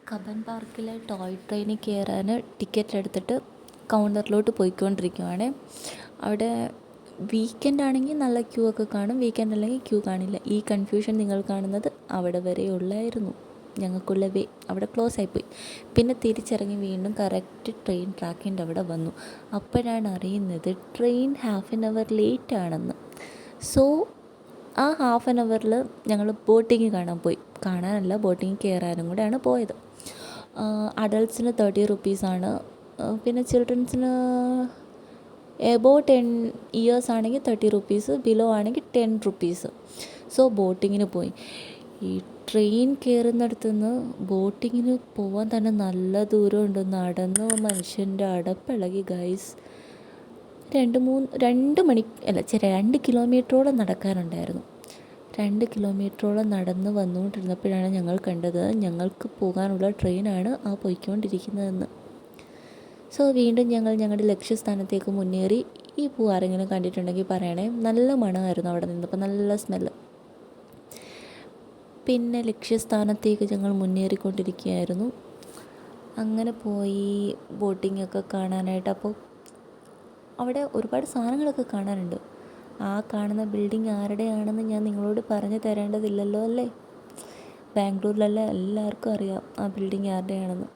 കബൻ പാർക്കിലെ ടോയ് ട്രെയിനിൽ കയറാൻ ടിക്കറ്റ് എടുത്തിട്ട് കൗണ്ടറിലോട്ട് പോയിക്കൊണ്ടിരിക്കുവാണ്. അവിടെ വീക്കെൻഡ് ആണെങ്കിൽ നല്ല ക്യൂ ഒക്കെ കാണും, വീക്കെൻഡ് അല്ലെങ്കിൽ ക്യൂ കാണില്ല. ഈ കൺഫ്യൂഷൻ നിങ്ങൾ കാണുന്നത് അവിടെ വരെ ഉള്ളായിരുന്നു. ഞങ്ങൾക്കുള്ള വേ അവിടെ ക്ലോസ് ആയിപ്പോയി. പിന്നെ തിരിച്ചിറങ്ങി വീണ്ടും കറക്റ്റ് ട്രെയിൻ ട്രാക്കിൻ്റെ അവിടെ വന്നു. അപ്പോഴാണ് അറിയുന്നത് train half an hour late ആണെന്ന്. സോ ആ ഹാഫ് ആൻ അവറിൽ ഞങ്ങൾ ബോട്ടിങ് കാണാൻ പോയി. കാണാനല്ല, ബോട്ടിങ് കയറാനും കൂടെയാണ് പോയത്. അഡൾട്ട്സിന് 30 റുപ്പീസാണ്, പിന്നെ ചിൽഡ്രൻസിന് എബോ 10 ഇയേഴ്സ് ആണെങ്കിൽ 30 റുപ്പീസ്, ബിലോ ആണെങ്കിൽ 10 റുപ്പീസ്. സോ ബോട്ടിങ്ങിന് പോയി. ഈ ട്രെയിൻ കയറുന്നിടത്തു നിന്ന് ബോട്ടിങ്ങിന് പോകാൻ തന്നെ നല്ല ദൂരമുണ്ട്. നടന്ന് മനുഷ്യൻ്റെ അടപ്പിളകി ഗൈസ്. 2 കിലോമീറ്ററോളം നടക്കാനുണ്ടായിരുന്നു. 2 കിലോമീറ്ററോളം നടന്ന് വന്നുകൊണ്ടിരുന്നപ്പോഴാണ് ഞങ്ങൾ കണ്ടത് ഞങ്ങൾക്ക് പോകാനുള്ള ട്രെയിനാണ് ആ പോയിക്കൊണ്ടിരിക്കുന്നതെന്ന്. സോ വീണ്ടും ഞങ്ങൾ ഞങ്ങളുടെ ലക്ഷ്യസ്ഥാനത്തേക്ക് മുന്നേറി. ഈ പൂ ആരെങ്കിലും കണ്ടിട്ടുണ്ടെങ്കിൽ പറയണേ. നല്ല മണമായിരുന്നു അവിടെ നിന്നപ്പോൾ, നല്ല സ്മെല്ല്. പിന്നെ ലക്ഷ്യസ്ഥാനത്തേക്ക് ഞങ്ങൾ മുന്നേറിക്കൊണ്ടിരിക്കുകയായിരുന്നു. അങ്ങനെ പോയി ബോട്ടിങ്ങൊക്കെ കാണാനായിട്ട്. അപ്പോൾ അവിടെ ഒരുപാട് സാധനങ്ങളൊക്കെ കാണാനുണ്ട്. ആ കാണുന്ന ബിൽഡിംഗ് ആരുടെയാണെന്ന് ഞാൻ നിങ്ങളോട് പറഞ്ഞു തരേണ്ടതില്ലല്ലോ അല്ലേ? ബാംഗ്ലൂരിലല്ല, എല്ലാവർക്കും അറിയാം ആ ബിൽഡിംഗ് ആരുടെയാണെന്ന്.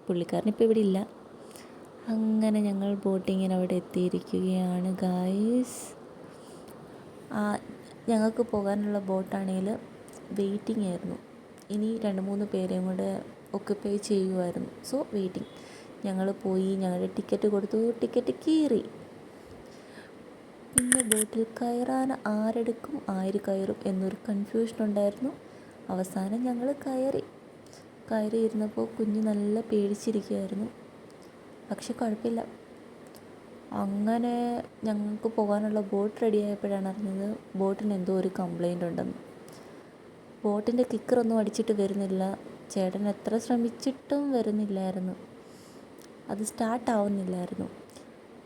പുള്ളിക്കാരനിപ്പോൾ ഇവിടെ ഇല്ല. അങ്ങനെ ഞങ്ങൾ ബോട്ടിങ്ങിന് അവിടെ എത്തിയിരിക്കുകയാണ് ഗായ്സ്. ഞങ്ങൾക്ക് പോകാനുള്ള ബോട്ടാണെങ്കിൽ വെയിറ്റിംഗ് ആയിരുന്നു. ഇനി 2-3 പേരെയും കൂടെ ഒക്കുപൈ ചെയ്യുമായിരുന്നു. So waiting. ഞങ്ങൾ പോയി, ഞങ്ങളുടെ ടിക്കറ്റ് കൊടുത്തു, ടിക്കറ്റ് കീറി. പിന്നെ ബോട്ടിൽ കയറാൻ ആരെടുക്കും, ആര് കയറും എന്നൊരു കൺഫ്യൂഷൻ ഉണ്ടായിരുന്നു. അവസാനം ഞങ്ങൾ കയറിയിരുന്നപ്പോൾ കുഞ്ഞ് നല്ല പേടിച്ചിരിക്കുകയായിരുന്നു. പക്ഷെ കുഴപ്പമില്ല. അങ്ങനെ ഞങ്ങൾക്ക് പോകാനുള്ള ബോട്ട് റെഡി ആയപ്പോഴാണ് അറിഞ്ഞത് ബോട്ടിന് എന്തോ ഒരു കംപ്ലൈൻ്റ് ഉണ്ടെന്ന്. ബോട്ടിൻ്റെ കിക്കറൊന്നും അടിച്ചിട്ട് വരുന്നില്ല. ചേട്ടൻ എത്ര ശ്രമിച്ചിട്ടും വരുന്നില്ലായിരുന്നു. അത് സ്റ്റാർട്ടാവുന്നില്ലായിരുന്നു.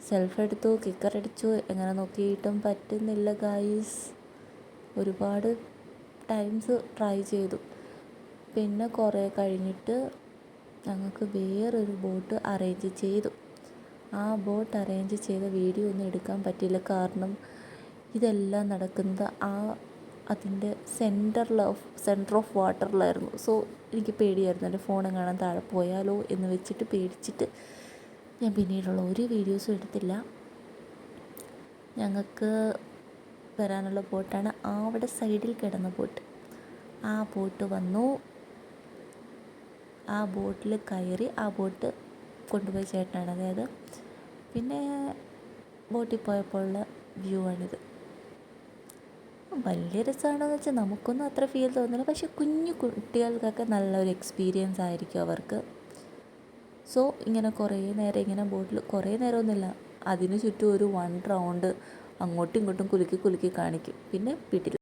സെൽഫ് എടുത്തു, കിക്കർ അടിച്ചു, എങ്ങനെ നോക്കിയിട്ടും പറ്റുന്നില്ല ഗായ്സ്. ഒരുപാട് ടൈംസ് ട്രൈ ചെയ്തു. പിന്നെ കുറേ കഴിഞ്ഞിട്ട് ഞങ്ങൾക്ക് വേറൊരു ബോട്ട് അറേഞ്ച് ചെയ്തു. ആ ബോട്ട് അറേഞ്ച് ചെയ്ത വീഡിയോ ഒന്നും എടുക്കാൻ പറ്റിയില്ല. കാരണം ഇതെല്ലാം നടക്കുന്നത് അതിൻ്റെ സെൻറ്റർ ഓഫ് വാട്ടറിലായിരുന്നു. സോ എനിക്ക് പേടിയായിരുന്നു, എൻ്റെ ഫോണെങ്ങാനും താഴെ പോയാലോ എന്ന് വെച്ചിട്ട് പേടിച്ചിട്ട് ഞാൻ പിന്നീടുള്ള ഒരു വീഡിയോസും എടുത്തില്ല. ഞങ്ങൾക്ക് വരാനുള്ള ബോട്ടാണ് അവിടെ സൈഡിൽ കിടന്ന ബോട്ട്. ആ ബോട്ട് വന്നു. ആ ബോട്ടിൽ കയറി. ആ ബോട്ട് കൊണ്ടുപോയി ചേട്ടനാണ്. അതായത് പിന്നെ ബോട്ടിൽ പോയപ്പോഴുള്ള വ്യൂ ആണിത്. വലിയ രസമാണെന്ന് വെച്ചാൽ നമുക്കൊന്നും അത്ര ഫീൽ തോന്നില്ല. പക്ഷെ കുഞ്ഞു കുട്ടികൾക്കൊക്കെ നല്ലൊരു എക്സ്പീരിയൻസ് ആയിരിക്കും അവർക്ക്. സോ ഇങ്ങനെ കുറേ നേരം ഇങ്ങനെ ബോട്ടിൽ, കുറേ നേരമൊന്നുമില്ല, അതിന് ചുറ്റും ഒരു 1 റൗണ്ട് അങ്ങോട്ടും ഇങ്ങോട്ടും കുലുക്കി കാണിക്കും. പിന്നെ വീട്ടിൽ